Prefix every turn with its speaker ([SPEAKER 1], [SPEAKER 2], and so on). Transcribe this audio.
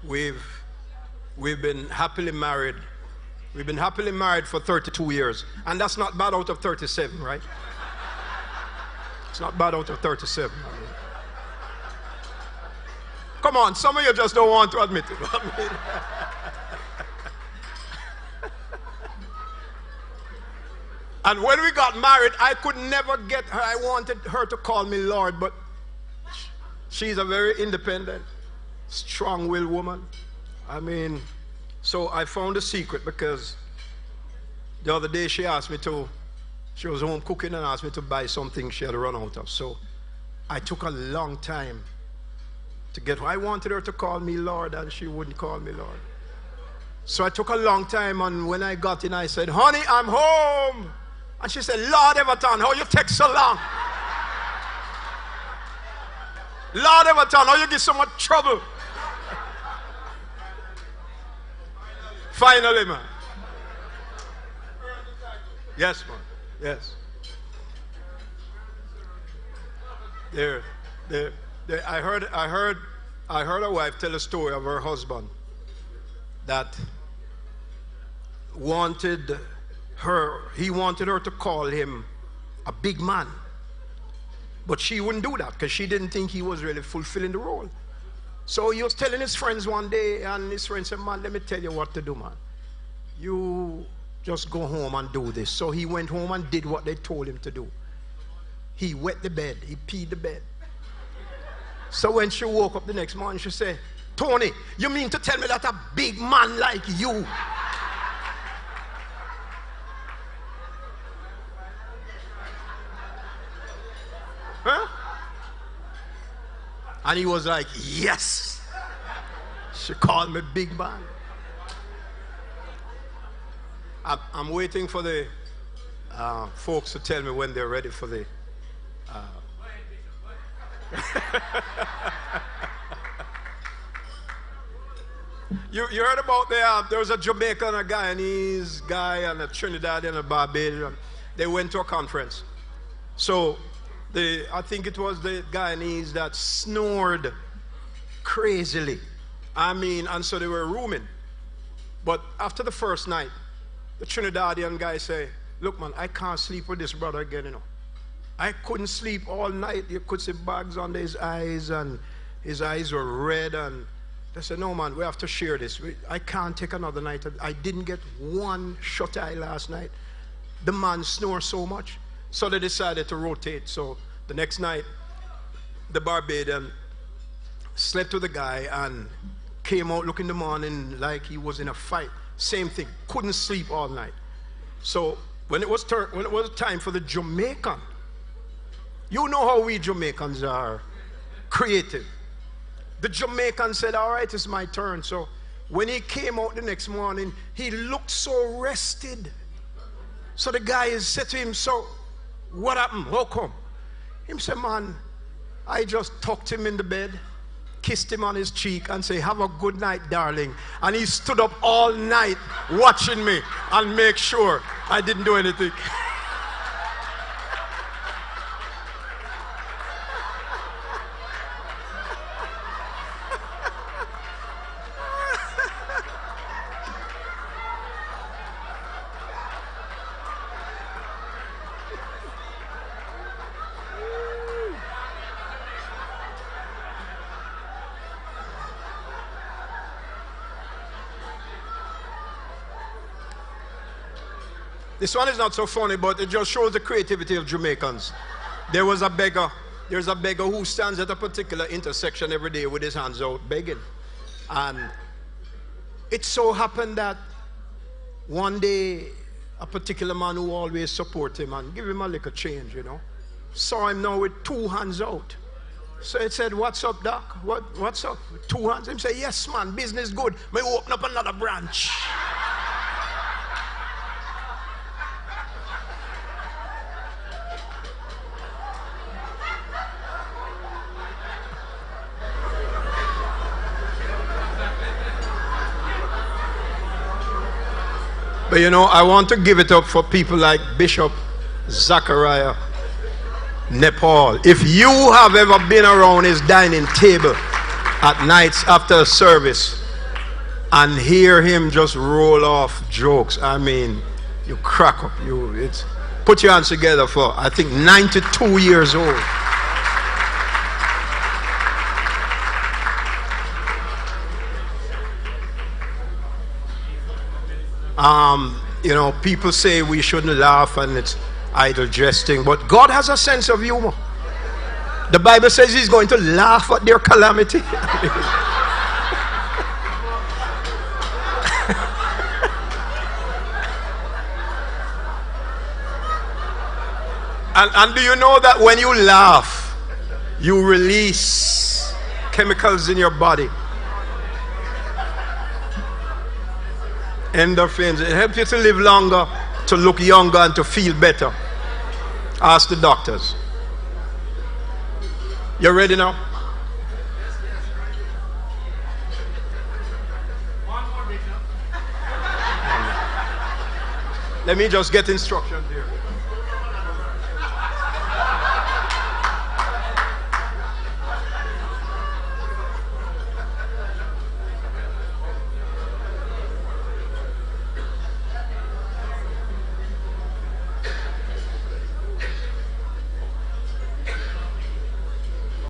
[SPEAKER 1] we've been happily married. We've been happily married for 32 years. And that's not bad out of 37, right? It's not bad out of 37. Come on, some of you just don't want to admit it. And when we got married, I could never get her. I wanted her to call me Lord, but she's a very independent, strong-willed woman. I mean, so I found a secret because the other day she asked me to, she was home cooking and asked me to buy something she had run out of. So I took a long time to get her. I wanted her to call me Lord and she wouldn't call me Lord. So I took a long time, and when I got in I said, honey, I'm home. And she said, Lord Everton, how you take so long? Lord Everton, how you get so much trouble? Finally, man. Yes, man. Yes. There. I heard a wife tell a story of her husband that he wanted her to call him a big man, but she wouldn't do that because she didn't think he was really fulfilling the role. So he was telling his friends one day, and his friend said, man, let me tell you what to do, man. You just go home and do this. So he went home and did what they told him to do. He wet the bed, he peed the bed. So when she woke up the next morning, she said, Tony, you mean to tell me that a big man like you huh? And he was like, yes. She called me big man. I'm waiting for the folks to tell me when they're ready for the You heard about there was a Jamaican, a Guyanese guy, and a Trinidadian and a Barbadian. They went to a conference. So I think it was the Guyanese that snored crazily. I mean, and so they were rooming. But after the first night, the Trinidadian guy say, look man, I can't sleep with this brother again, you know. I couldn't sleep all night. You could see bags under his eyes, and his eyes were red, and they said, no man, we have to share this. I can't take another night. I didn't get one shut eye last night. The man snores so much. So they decided to rotate. So the next night, the Barbadian slept with the guy and came out looking in the morning like he was in a fight. Same thing, couldn't sleep all night. So when it was time for the Jamaican, you know how we Jamaicans are creative. The Jamaican said, all right, it's my turn. So when he came out the next morning, he looked so rested. So the guy said to him, so what happened? How come? He said, man, I just tucked him in the bed, kissed him on his cheek and say, have a good night, darling. And he stood up all night watching me and make sure I didn't do anything. This one is not so funny, but it just shows the creativity of Jamaicans. There's a beggar who stands at a particular intersection every day with his hands out begging. And it so happened that one day a particular man who always support him and give him a little change, you know, saw him now with two hands out. So he said, what's up, doc? What's up? With two hands? He said, yes man, business good. May open up another branch. But you know, I want to give it up for people like Bishop Zachariah Nepal. If you have ever been around his dining table at nights after a service, and hear him just roll off jokes. I mean, you crack up. Put your hands together for, I think, 92 years old. You know, people say we shouldn't laugh and it's idle jesting, but God has a sense of humor. The Bible says he's going to laugh at their calamity. and do you know that when you laugh, you release chemicals in your body? Endorphins. It helps you to live longer, to look younger, and to feel better. Ask the doctors. You ready now? Let me just get instructions here.